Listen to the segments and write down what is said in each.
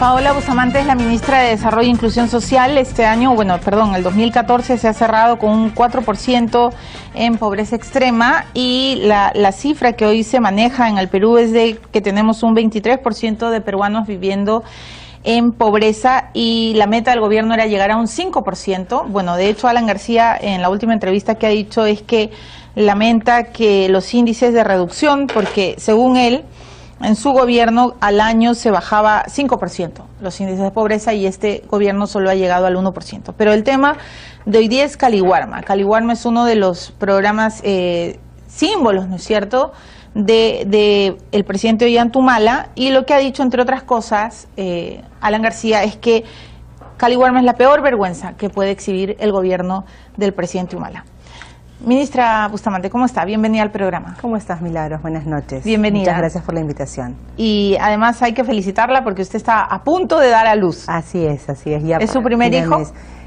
Paola Bustamante es la ministra de Desarrollo e Inclusión Social. Este año, el 2014 se ha cerrado con un 4% en pobreza extrema y la cifra que hoy se maneja en el Perú es de que tenemos un 23% de peruanos viviendo en pobreza y la meta del gobierno era llegar a un 5%. Bueno, de hecho, Alan García en la última entrevista que ha dicho es que lamenta que los índices de reducción, porque según él, en su gobierno al año se bajaba 5% los índices de pobreza y este gobierno solo ha llegado al 1%. Pero el tema de hoy día es Caliwarma. Caliwarma es uno de los programas símbolos, ¿no es cierto?, de el presidente Ollanta y lo que ha dicho, entre otras cosas, Alan García, es que Caliwarma es la peor vergüenza que puede exhibir el gobierno del presidente Humala. Ministra Bustamante, ¿cómo está? Bienvenida al programa. ¿Cómo estás, Milagros? Buenas noches. Bienvenida. Muchas gracias por la invitación. Y además hay que felicitarla porque usted está a punto de dar a luz. Así es, así es. Ya ¿Es su primer hijo?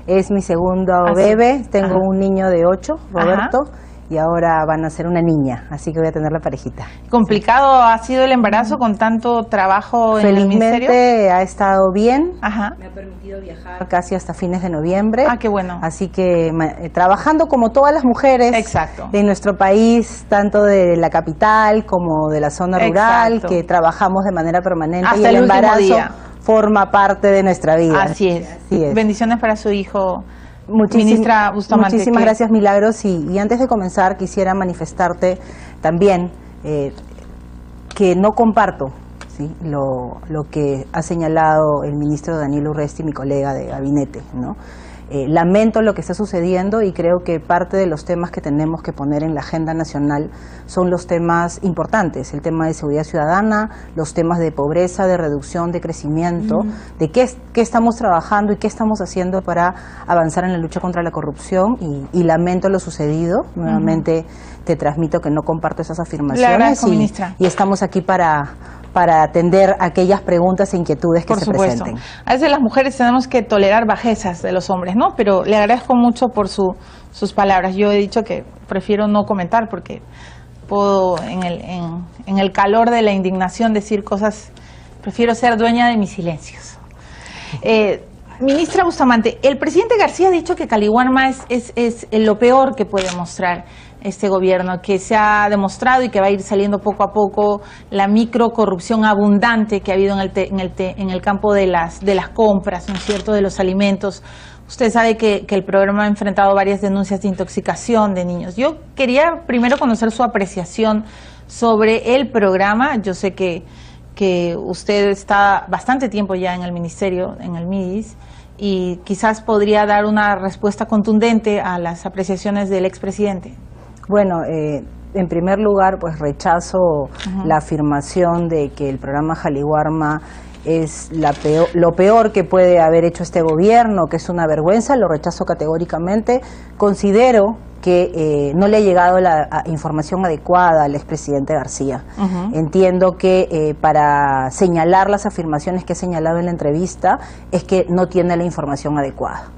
Es mi segundo bebé. Tengo un niño de 8, Roberto. Y ahora van a ser una niña, así que voy a tener la parejita. ¿Complicado ha sido el embarazo con tanto trabajo en el ministerio? Felizmente ha estado bien. Ajá. Me ha permitido viajar casi hasta fines de noviembre. Ah, qué bueno. Así que trabajando como todas las mujeres de nuestro país, tanto de la capital como de la zona rural, que trabajamos de manera permanente hasta y el embarazo día forma parte de nuestra vida. Así es. Así es. Bendiciones para su hijo. Ministra Bustamante. Muchísimas gracias, Milagros. Y antes de comenzar quisiera manifestarte también que no comparto lo que ha señalado el ministro Daniel Urresti, mi colega de gabinete, ¿no? Lamento lo que está sucediendo y creo que parte de los temas que tenemos que poner en la agenda nacional son los temas importantes, el tema de seguridad ciudadana, los temas de pobreza, de reducción, de crecimiento, de qué estamos trabajando y qué estamos haciendo para avanzar en la lucha contra la corrupción y lamento lo sucedido. Nuevamente te transmito que no comparto esas afirmaciones. Le agradezco, ministra. Y estamos aquí para atender aquellas preguntas e inquietudes que se presenten. A veces las mujeres tenemos que tolerar bajezas de los hombres, ¿no? Pero le agradezco mucho por sus palabras. Yo he dicho que prefiero no comentar porque puedo en el calor de la indignación decir cosas, prefiero ser dueña de mis silencios. Ministra Bustamante, el presidente García ha dicho que Caliwarma es lo peor que puede mostrar este gobierno, que se ha demostrado y que va a ir saliendo poco a poco la microcorrupción abundante que ha habido en el campo de las compras, ¿no es cierto?, de los alimentos. Usted sabe que el programa ha enfrentado varias denuncias de intoxicación de niños. Yo quería primero conocer su apreciación sobre el programa. Yo sé que usted está bastante tiempo ya en el ministerio, en el MIDIS, y quizás podría dar una respuesta contundente a las apreciaciones del expresidente. Bueno, en primer lugar, pues rechazo la afirmación de que el programa Caliwarma es lo peor que puede haber hecho este gobierno, que es una vergüenza. Lo rechazo categóricamente. Considero que no le ha llegado la información adecuada al expresidente García. Entiendo que para señalar las afirmaciones que he señalado en la entrevista es que no tiene la información adecuada.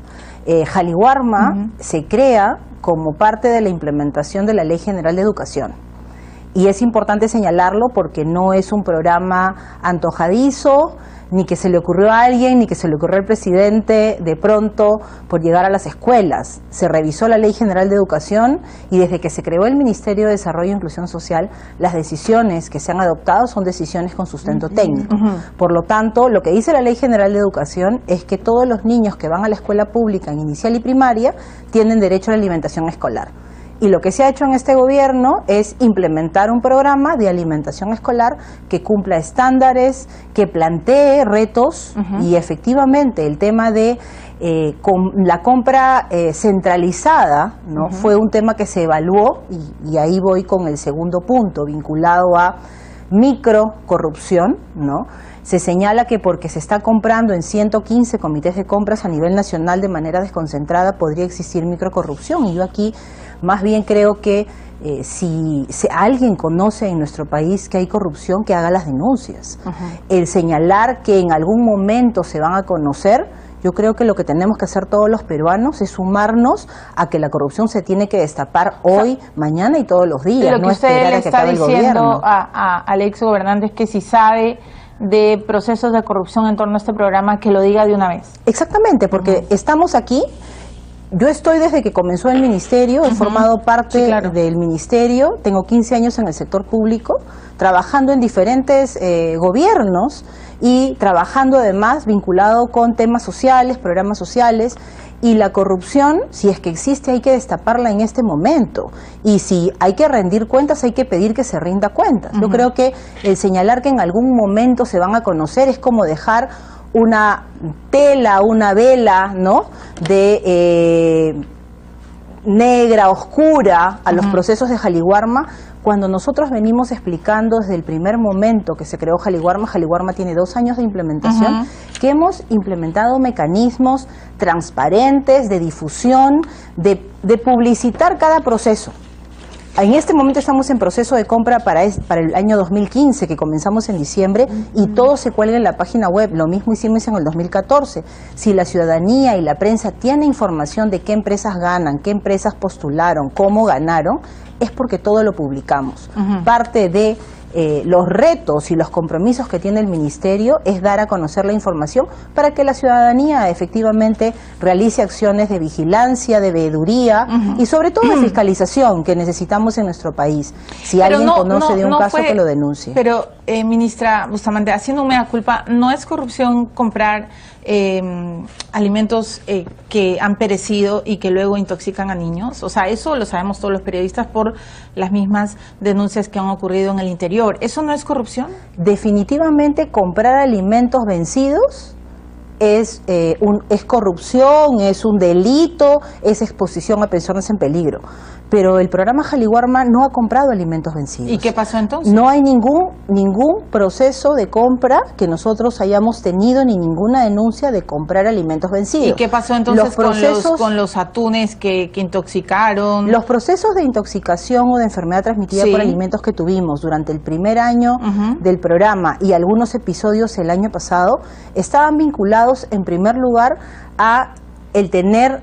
Caliwarma se crea como parte de la implementación de la Ley General de Educación. Y es importante señalarlo porque no es un programa antojadizo, ni que se le ocurrió a alguien, ni que se le ocurrió al presidente de pronto por llegar a las escuelas. Se revisó la Ley General de Educación y desde que se creó el Ministerio de Desarrollo e Inclusión Social, las decisiones que se han adoptado son decisiones con sustento técnico. Por lo tanto, lo que dice la Ley General de Educación es que todos los niños que van a la escuela pública en inicial y primaria tienen derecho a la alimentación escolar. Y lo que se ha hecho en este gobierno es implementar un programa de alimentación escolar que cumpla estándares, que plantee retos y efectivamente el tema de la compra centralizada, ¿no? Fue un tema que se evaluó y ahí voy con el segundo punto vinculado a microcorrupción, ¿no? Se señala que porque se está comprando en 115 comités de compras a nivel nacional de manera desconcentrada podría existir microcorrupción y yo aquí más bien creo que si alguien conoce en nuestro país que hay corrupción, que haga las denuncias. El señalar que en algún momento se van a conocer, yo creo que lo que tenemos que hacer todos los peruanos es sumarnos a que la corrupción se tiene que destapar hoy, mañana y todos los días. Lo que usted le está diciendo al ex gobernante es que si sabe de procesos de corrupción en torno a este programa, que lo diga de una vez. Exactamente, porque estamos aquí. Yo estoy desde que comenzó el ministerio, he formado parte del ministerio, tengo 15 años en el sector público, trabajando en diferentes gobiernos y trabajando además vinculado con temas sociales, programas sociales, y la corrupción, si es que existe, hay que destaparla en este momento, y si hay que rendir cuentas, hay que pedir que se rinda cuentas. Yo creo que el señalar que en algún momento se van a conocer es como dejar una tela, una vela, ¿no?, de negra, oscura a los procesos de Jaliwarma, cuando nosotros venimos explicando desde el primer momento que se creó Jaliwarma. Jaliwarma tiene 2 años de implementación, que hemos implementado mecanismos transparentes de difusión, de publicitar cada proceso. En este momento estamos en proceso de compra para el año 2015, que comenzamos en diciembre, y todo se cuelga en la página web. Lo mismo hicimos en el 2014. Si la ciudadanía y la prensa tiene información de qué empresas ganan, qué empresas postularon, cómo ganaron, es porque todo lo publicamos. Parte de los retos y los compromisos que tiene el ministerio es dar a conocer la información para que la ciudadanía efectivamente realice acciones de vigilancia, de veeduría y sobre todo de fiscalización que necesitamos en nuestro país. Si alguien conoce de un caso, que lo denuncie. Pero, ministra Bustamante, haciendo mea culpa, ¿no es corrupción comprar alimentos que han perecido y que luego intoxican a niños? O sea, eso lo sabemos todos los periodistas por las mismas denuncias que han ocurrido en el interior. ¿Eso no es corrupción? Definitivamente comprar alimentos vencidos es corrupción, es un delito, es exposición a personas en peligro. Pero el programa Jaliwarma no ha comprado alimentos vencidos. ¿Y qué pasó entonces? No hay ningún proceso de compra que nosotros hayamos tenido, ni ninguna denuncia de comprar alimentos vencidos. ¿Y qué pasó entonces con los atunes que intoxicaron? Los procesos de intoxicación o de enfermedad transmitida por alimentos que tuvimos durante el primer año del programa y algunos episodios el año pasado estaban vinculados en primer lugar a el tener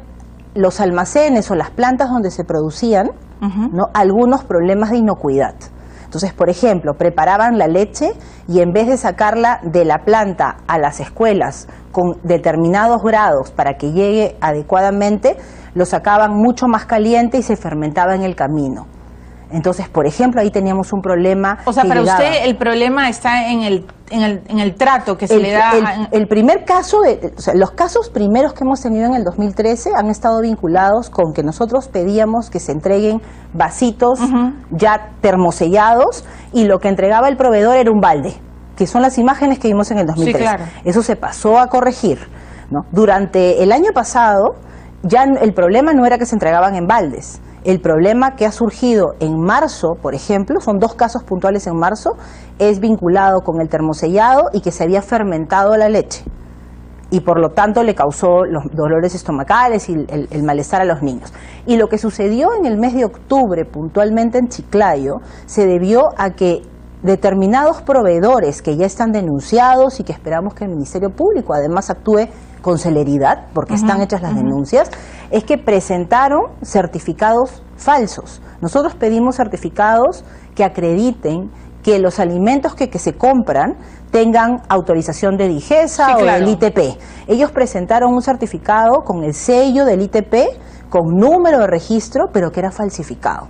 los almacenes o las plantas donde se producían, ¿no?, algunos problemas de inocuidad. Entonces, por ejemplo, preparaban la leche y en vez de sacarla de la planta a las escuelas con determinados grados para que llegue adecuadamente, lo sacaban mucho más caliente y se fermentaba en el camino. Entonces, por ejemplo, ahí teníamos un problema. O sea, para usted el problema está en el trato que se le da. El primer caso, o sea, los casos primeros que hemos tenido en el 2013 han estado vinculados con que nosotros pedíamos que se entreguen vasitos ya termosellados y lo que entregaba el proveedor era un balde, que son las imágenes que vimos en el 2013. Sí, claro. Eso se pasó a corregir, ¿no? Durante el año pasado ya el problema no era que se entregaban en baldes. El problema que ha surgido en marzo, por ejemplo, son 2 casos puntuales en marzo, es vinculado con el termosellado y que se había fermentado la leche. Y por lo tanto le causó los dolores estomacales y el malestar a los niños. Y lo que sucedió en el mes de octubre, puntualmente en Chiclayo, se debió a que determinados proveedores que ya están denunciados y que esperamos que el Ministerio Público además actúe con celeridad, porque están hechas las denuncias, es que presentaron certificados falsos. Nosotros pedimos certificados que acrediten que los alimentos que se compran tengan autorización de DIGESA o del ITP. Ellos presentaron un certificado con el sello del ITP, con número de registro, pero que era falsificado.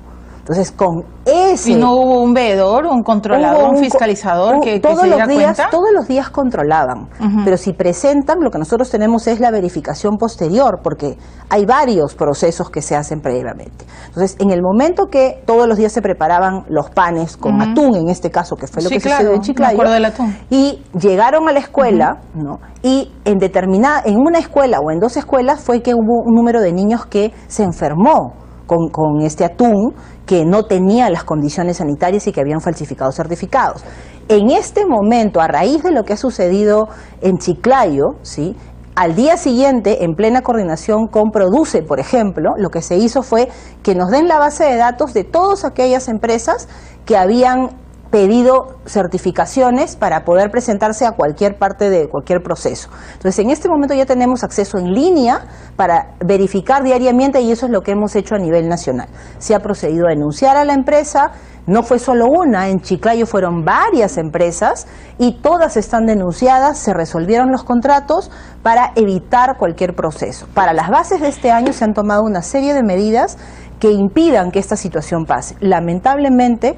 Entonces, con ese... ¿Y no hubo un veedor, un controlador, un fiscalizador que se diera cuenta? Todos los días controlaban, pero si presentan, lo que nosotros tenemos es la verificación posterior, porque hay varios procesos que se hacen previamente. Entonces, en el momento que todos los días se preparaban los panes con atún, en este caso, que fue lo que sucedió en Chiclayo, me acuerdo del atún, y llegaron a la escuela, ¿no?, y en una escuela o en 2 escuelas fue que hubo un número de niños que se enfermó con este atún, que no tenía las condiciones sanitarias y que habían falsificado certificados. En este momento, a raíz de lo que ha sucedido en Chiclayo, ¿sí?, al día siguiente, en plena coordinación con Produce, por ejemplo, lo que se hizo fue que nos den la base de datos de todas aquellas empresas que habían pedido certificaciones para poder presentarse a cualquier parte de cualquier proceso. Entonces, en este momento ya tenemos acceso en línea para verificar diariamente, y eso es lo que hemos hecho a nivel nacional. Se ha procedido a denunciar a la empresa. No fue solo una, en Chiclayo fueron varias empresas y todas están denunciadas, se resolvieron los contratos para evitar cualquier proceso. Para las bases de este año se han tomado una serie de medidas que impidan que esta situación pase. Lamentablemente,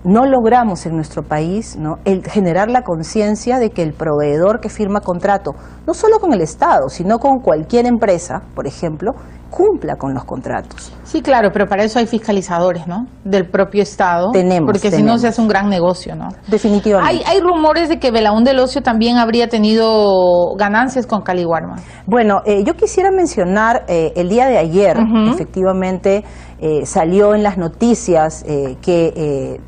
no logramos en nuestro país, ¿no?, el generar la conciencia de que el proveedor que firma contrato, no solo con el Estado, sino con cualquier empresa, por ejemplo, cumpla con los contratos. Sí, claro, pero para eso hay fiscalizadores, ¿no?, del propio Estado. Porque si no se hace un gran negocio, ¿no? Definitivamente. Hay rumores de que Belaún del Ocio también habría tenido ganancias con Caliwarma. Bueno, yo quisiera mencionar el día de ayer, efectivamente, salió en las noticias que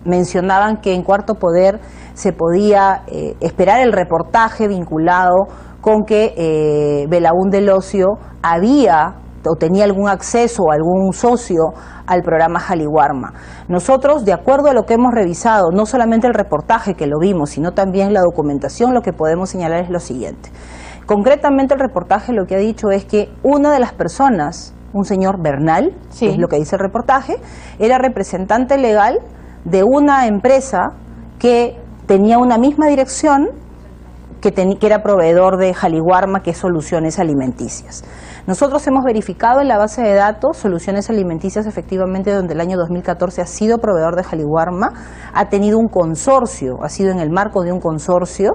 mencionaban que en Cuarto Poder se podía esperar el reportaje vinculado con que Belaún del Ocio había o tenía algún acceso o algún socio al programa Jaliwarma. Nosotros, de acuerdo a lo que hemos revisado, no solamente el reportaje que lo vimos, sino también la documentación, lo que podemos señalar es lo siguiente. Concretamente, el reportaje lo que ha dicho es que una de las personas, un señor Bernal, que es lo que dice el reportaje, era representante legal de una empresa que tenía una misma dirección, que era proveedor de Jaliwarma, que es Soluciones Alimenticias. Nosotros hemos verificado en la base de datos Soluciones Alimenticias, efectivamente, donde el año 2014 ha sido proveedor de Jaliwarma, ha tenido un consorcio, ha sido en el marco de un consorcio.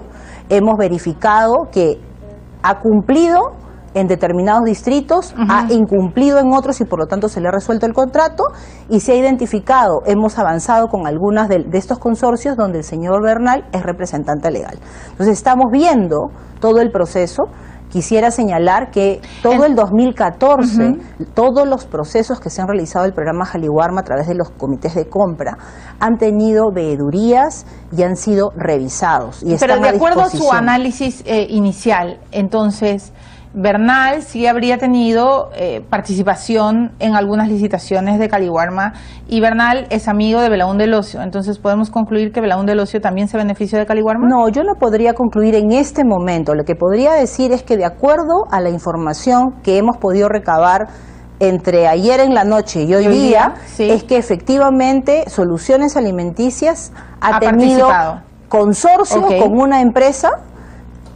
Hemos verificado que ha cumplido en determinados distritos, ha incumplido en otros y por lo tanto se le ha resuelto el contrato y se ha identificado, hemos avanzado con algunas de estos consorcios donde el señor Bernal es representante legal. Entonces estamos viendo todo el proceso. Quisiera señalar que todo el 2014, todos los procesos que se han realizado del programa Jaliwarma a través de los comités de compra han tenido veedurías y han sido revisados. Y pero de acuerdo a su análisis inicial, entonces, Bernal sí habría tenido participación en algunas licitaciones de Caliwarma y Bernal es amigo de Belaún del Ocio. Entonces, ¿podemos concluir que Belaún del Ocio también se beneficia de Caliwarma? No, yo no podría concluir en este momento. Lo que podría decir es que de acuerdo a la información que hemos podido recabar entre ayer en la noche y hoy día, es que efectivamente Soluciones Alimenticias ha tenido consorcio con una empresa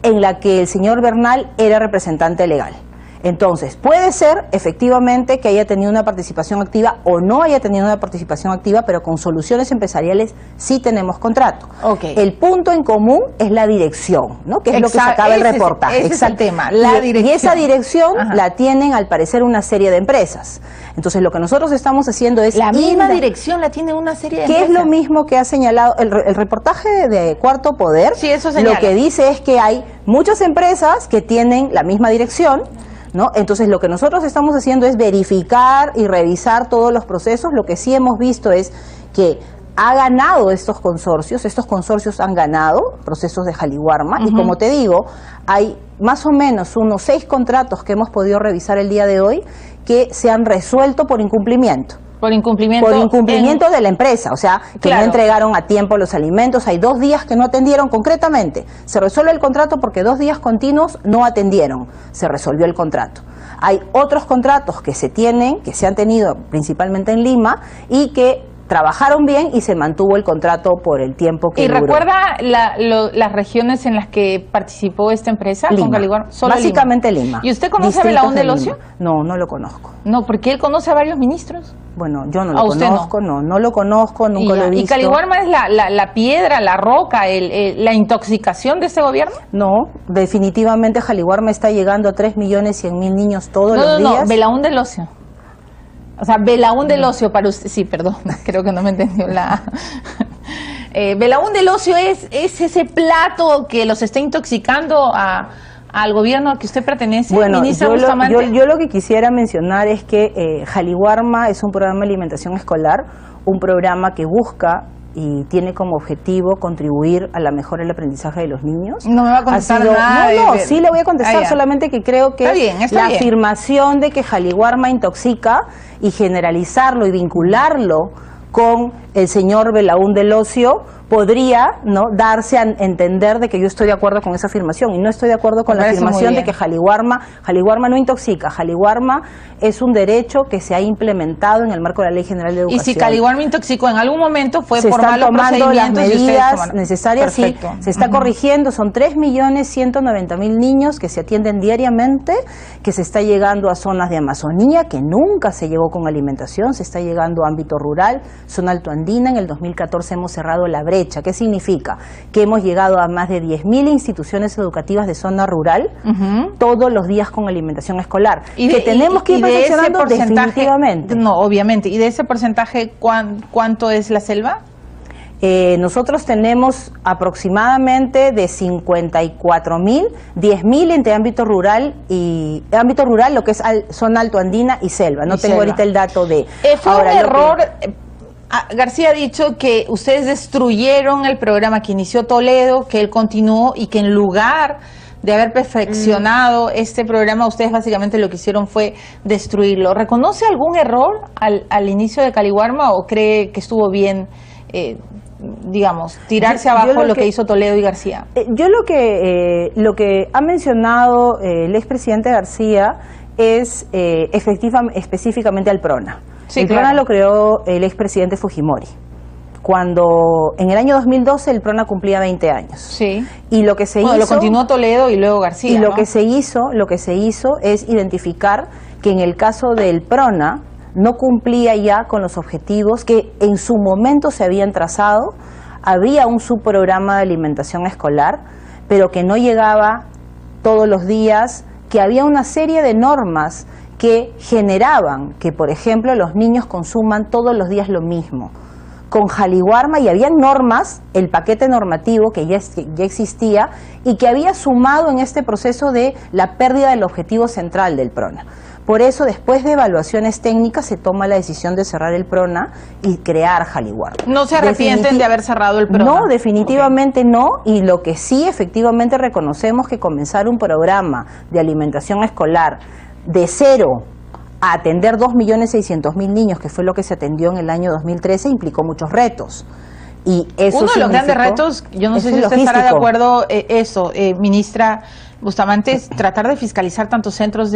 en la que el señor Bernal era representante legal. Entonces, puede ser efectivamente que haya tenido una participación activa o no haya tenido una participación activa, pero con Soluciones Empresariales sí tenemos contrato. El punto en común es la dirección, ¿no?, que es lo que sacaba el reportaje. Ese es el tema, y esa dirección la tienen al parecer una serie de empresas. Entonces, lo que nosotros estamos haciendo es... La misma dirección la tiene una serie de empresas. Que es lo mismo que ha señalado el reportaje de Cuarto Poder. Sí, eso señala. Lo que dice es que hay muchas empresas que tienen la misma dirección, ¿no? Entonces, lo que nosotros estamos haciendo es verificar y revisar todos los procesos. Lo que sí hemos visto es que ha ganado estos consorcios han ganado procesos de Jaliwarma, y como te digo, hay más o menos unos 6 contratos que hemos podido revisar el día de hoy que se han resuelto por incumplimiento. Por incumplimiento de la empresa, o sea, que no entregaron a tiempo los alimentos. Hay 2 días que no atendieron concretamente. Se resuelve el contrato porque 2 días continuos no atendieron. Se resolvió el contrato. Hay otros contratos que se han tenido principalmente en Lima y que trabajaron bien y se mantuvo el contrato por el tiempo que duró. ¿Y recuerda las regiones en las que participó esta empresa? Lima. Con Caliwarma? Básicamente Lima. ¿Y usted conoce a Belaún del Ocio? No, no lo conozco. No, porque él conoce a varios ministros. Bueno, yo no lo conozco, no lo conozco, nunca lo he visto. ¿Y Caliwarma es la piedra, la roca, la intoxicación de este gobierno? No, definitivamente Jaliwarma está llegando a 3.100.000 niños todos los días. No, Belaún del Ocio. O sea, Belaún del Ocio para usted, sí, perdón, creo que no me entendió Belaún del Ocio es ese plato que los está intoxicando al gobierno al que usted pertenece. Bueno, yo lo que quisiera mencionar es que Jaliwarma es un programa de alimentación escolar, un programa que busca y tiene como objetivo contribuir a la mejora del aprendizaje de los niños. No me va a contestar nada. No, sí le voy a contestar, solamente que creo que la afirmación de que Jaliwarma intoxica y generalizarlo y vincularlo con el señor Belaún del Ocio, podría, ¿no?, darse a entender de que yo estoy de acuerdo con esa afirmación, y no estoy de acuerdo con la afirmación de que Jaliwarma no intoxica. Jaliwarma es un derecho que se ha implementado en el marco de la Ley General de Educación. Y si Jaliwarma intoxicó en algún momento fue se por están malos tomando las medidas tomaron necesarias. Perfecto. Sí, se está corrigiendo. Son 3.190.000 niños que se atienden diariamente, que se está llegando a zonas de Amazonía que nunca se llegó con alimentación, se está llegando a ámbito rural, zona altoandina. En el 2014 hemos cerrado la brecha. ¿Qué significa? Que hemos llegado a más de 10.000 instituciones educativas de zona rural todos los días con alimentación escolar. Y que tenemos que ir perfeccionando definitivamente. No, obviamente. ¿Y de ese porcentaje cuánto es la selva? Nosotros tenemos aproximadamente de 54.000, 10.000 entre ámbito rural, lo que es zona altoandina y selva. No tengo ahorita el dato de... Fue ahora, un error... García ha dicho que ustedes destruyeron el programa que inició Toledo, que él continuó y que en lugar de haber perfeccionado este programa, ustedes básicamente lo que hicieron fue destruirlo. ¿Reconoce algún error al inicio de Jaliwarma o cree que estuvo bien, digamos, tirarse abajo lo que hizo Toledo y García? Yo lo que ha mencionado el expresidente García es específicamente al PRONA. Sí, el PRONA lo creó el expresidente Fujimori, cuando en el año 2012 el PRONA cumplía 20 años. Sí. Y lo que se hizo... lo continuó Toledo y luego García, y lo que se hizo es identificar que en el caso del PRONA no cumplía ya con los objetivos que en su momento se habían trazado. Había un subprograma de alimentación escolar, pero que no llegaba todos los días, que había una serie de normas que generaban que, por ejemplo, los niños consuman todos los días lo mismo. Con Jaliwarma, y habían normas, el paquete normativo que ya existía y que había sumado en este proceso de la pérdida del objetivo central del PRONA. Por eso, después de evaluaciones técnicas, se toma la decisión de cerrar el PRONA y crear Jaliwarma. ¿No se arrepienten de haber cerrado el PRONA? No, definitivamente no, y lo que sí efectivamente reconocemos que comenzar un programa de alimentación escolar de cero a atender 2.600.000 niños, que fue lo que se atendió en el año 2013, implicó muchos retos. Y eso uno de los grandes retos, yo no sé si usted estará de acuerdo, ministra Bustamante, es tratar de fiscalizar tantos centros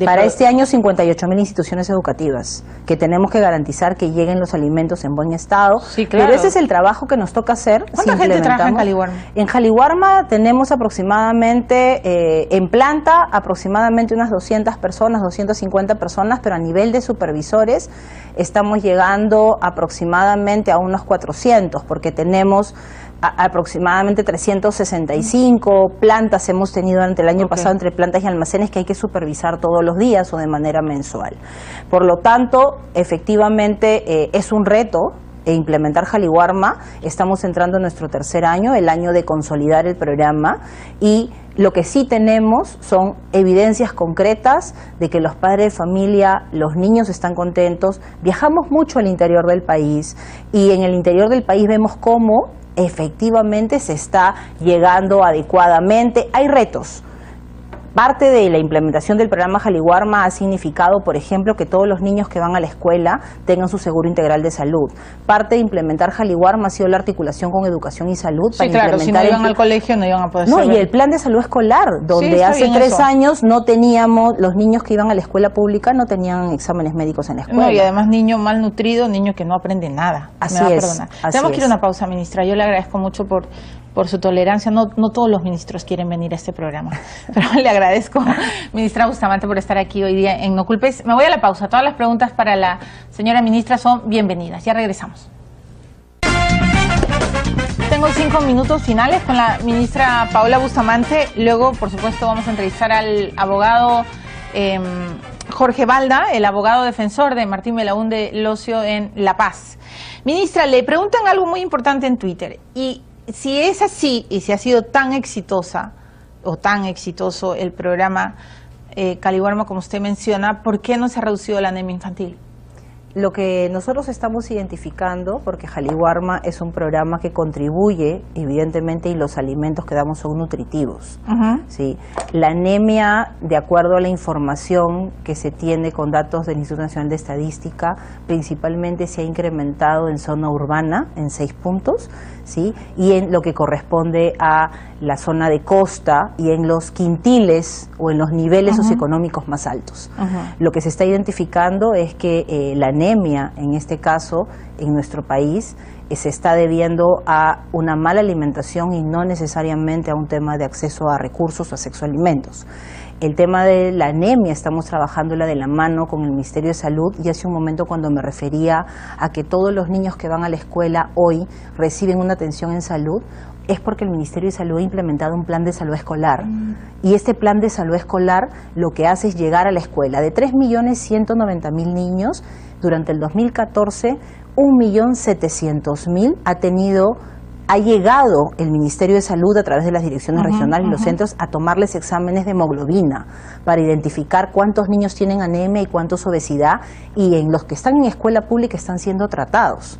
Para este año 58.000 instituciones educativas que tenemos que garantizar que lleguen los alimentos en buen estado. Sí, claro. Pero ese es el trabajo que nos toca hacer. ¿Cuánta gente trabaja en Jaliwarma? En Jaliwarma tenemos aproximadamente, en planta, aproximadamente unas 200 personas, 250 personas, pero a nivel de supervisores estamos llegando aproximadamente a unos 400, porque tenemos aproximadamente 365 plantas hemos tenido durante el año pasado, entre plantas y almacenes, que hay que supervisar todos los días o de manera mensual. Por lo tanto, efectivamente es un reto implementar Jaliwarma. Estamos entrando en nuestro tercer año, el año de consolidar el programa, y lo que sí tenemos son evidencias concretas de que los padres de familia, los niños están contentos. Viajamos mucho al interior del país y en el interior del país vemos cómo efectivamente se está llegando adecuadamente. Hay retos. Parte de la implementación del programa Jaliwarma ha significado, por ejemplo, que todos los niños que van a la escuela tengan su seguro integral de salud. Parte de implementar Jaliwarma ha sido la articulación con educación y salud. Sí, claro, si no iban al colegio no iban a poder y el plan de salud escolar, donde hace 3 años no teníamos, los niños que iban a la escuela pública no tenían exámenes médicos en la escuela. No, y además niño malnutrido, niño que no aprende nada. Así es. Tenemos que ir a una pausa, ministra. Yo le agradezco mucho por su tolerancia. No todos los ministros quieren venir a este programa, pero le agradezco, ministra Bustamante, por estar aquí hoy día en No Culpes. Me voy a la pausa. Todas las preguntas para la señora ministra son bienvenidas. Ya regresamos. Tengo 5 minutos finales con la ministra Paola Bustamante. Luego, por supuesto, vamos a entrevistar al abogado Jorge Balda, el abogado defensor de Martín Belaún del Ocio en La Paz. Ministra, le preguntan algo muy importante en Twitter, y si es así, y si ha sido tan exitosa o tan exitoso el programa Jaliwarma como usted menciona, ¿por qué no se ha reducido la anemia infantil? Lo que nosotros estamos identificando, porque Jaliwarma es un programa que contribuye, evidentemente, y los alimentos que damos son nutritivos. ¿Sí? La anemia, de acuerdo a la información que se tiene con datos del Instituto Nacional de Estadística, principalmente se ha incrementado en zona urbana en 6 puntos, ¿sí? Y en lo que corresponde a la zona de costa y en los quintiles o en los niveles socioeconómicos más altos. Lo que se está identificando es que la anemia, en este caso, en nuestro país, se está debiendo a una mala alimentación y no necesariamente a un tema de acceso a recursos o acceso a alimentos. El tema de la anemia estamos trabajándola de la mano con el Ministerio de Salud, y hace un momento cuando me refería a que todos los niños que van a la escuela hoy reciben una atención en salud, es porque el Ministerio de Salud ha implementado un plan de salud escolar. Y este plan de salud escolar lo que hace es llegar a la escuela. De 3.190.000 niños, durante el 2014, 1.700.000 ha llegado el Ministerio de Salud a través de las direcciones regionales y los centros a tomarles exámenes de hemoglobina para identificar cuántos niños tienen anemia y cuántos obesidad, y en los que están en escuela pública están siendo tratados,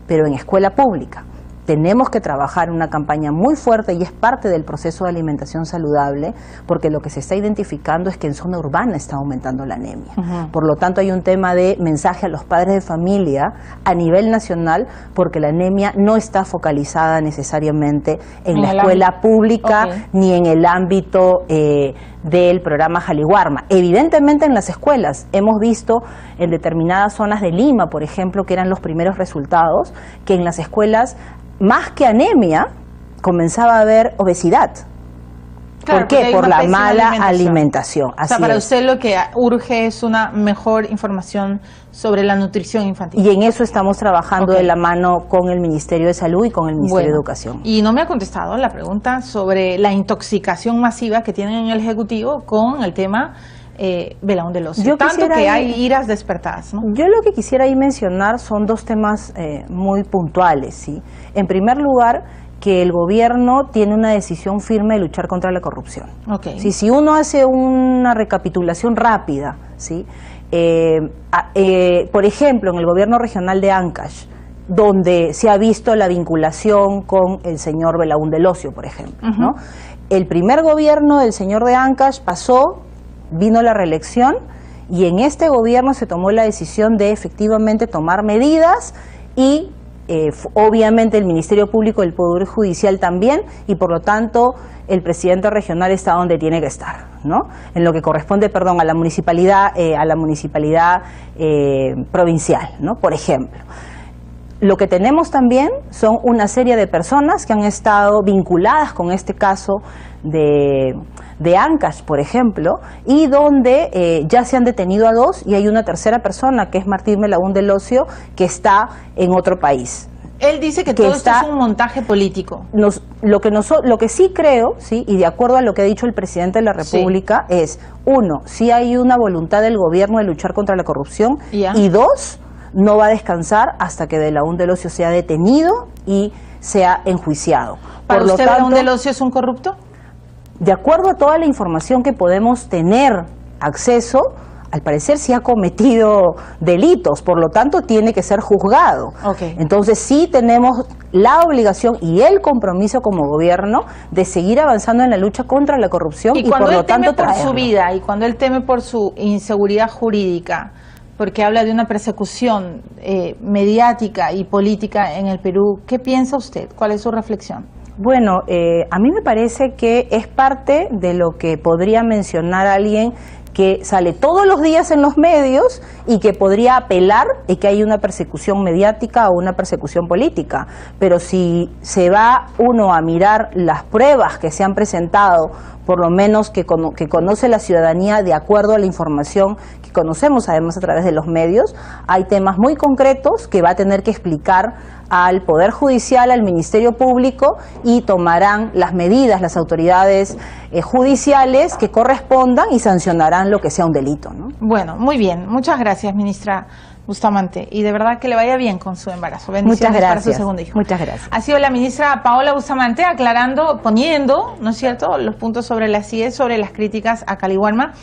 pero en escuela pública. Tenemos que trabajar una campaña muy fuerte y es parte del proceso de alimentación saludable, porque lo que se está identificando es que en zona urbana está aumentando la anemia. Por lo tanto, hay un tema de mensaje a los padres de familia a nivel nacional, porque la anemia no está focalizada necesariamente en la escuela pública ni en el ámbito del programa Jaliwarma. Evidentemente en las escuelas hemos visto en determinadas zonas de Lima, por ejemplo, que eran los primeros resultados, que en las escuelas, más que anemia, comenzaba a haber obesidad. Claro, ¿por qué? Por la mala alimentación. O sea, para usted lo que urge es una mejor información sobre la nutrición infantil. Y en eso estamos trabajando de la mano con el Ministerio de Salud y con el Ministerio de Educación. Y no me ha contestado la pregunta sobre la intoxicación masiva que tienen en el Ejecutivo con el tema Belaúnde del Ocio. Tanto que hay iras despertadas, ¿no? Yo lo que quisiera ahí mencionar son dos temas muy puntuales, ¿sí? En primer lugar, que el gobierno tiene una decisión firme de luchar contra la corrupción. ¿Sí? Si uno hace una recapitulación rápida, ¿sí? Por ejemplo, en el gobierno regional de Ancash, donde se ha visto la vinculación con el señor Belaúnde del Ocio, por ejemplo, ¿no? El primer gobierno del señor de Ancash pasó, vino la reelección, y en este gobierno se tomó la decisión de efectivamente tomar medidas, y obviamente el Ministerio Público y el Poder Judicial también, y por lo tanto el presidente regional está donde tiene que estar, ¿no? En lo que corresponde, a la municipalidad, provincial, ¿no? Por ejemplo. Lo que tenemos también son una serie de personas que han estado vinculadas con este caso de Ancash, por ejemplo, y donde ya se han detenido a 2 y hay una tercera persona, que es Martín Belaúnde del Ocio, que está en otro país. Él dice que todo esto es un montaje político. Lo que sí creo, ¿sí? Y de acuerdo a lo que ha dicho el presidente de la República, es, 1, sí hay una voluntad del gobierno de luchar contra la corrupción, y 2, no va a descansar hasta que Belaúnde del Ocio sea detenido y sea enjuiciado. ¿Para usted Belaúnde del Ocio es un corrupto? De acuerdo a toda la información que podemos tener acceso, al parecer sí ha cometido delitos, por lo tanto tiene que ser juzgado. Entonces sí tenemos la obligación y el compromiso como gobierno de seguir avanzando en la lucha contra la corrupción, y por lo tanto por su vida, y cuando él teme por su inseguridad jurídica, porque habla de una persecución mediática y política en el Perú, ¿qué piensa usted? ¿Cuál es su reflexión? Bueno, a mí me parece que es parte de lo que podría mencionar alguien que sale todos los días en los medios y que podría apelar de que hay una persecución mediática o una persecución política. Pero si se va uno a mirar las pruebas que se han presentado, por lo menos que conoce la ciudadanía de acuerdo a la información que conocemos además a través de los medios, hay temas muy concretos que va a tener que explicar al Poder Judicial, al Ministerio Público, y tomarán las medidas las autoridades judiciales que correspondan y sancionarán lo que sea un delito, ¿no? Bueno, muy bien. Muchas gracias, ministra Bustamante, y de verdad que le vaya bien con su embarazo. Bendiciones. Muchas gracias. Para su segundo hijo. Muchas gracias. Ha sido la ministra Paola Bustamante aclarando, poniendo, ¿no es cierto?, los puntos sobre las IES, sobre las críticas a Jaliwarma.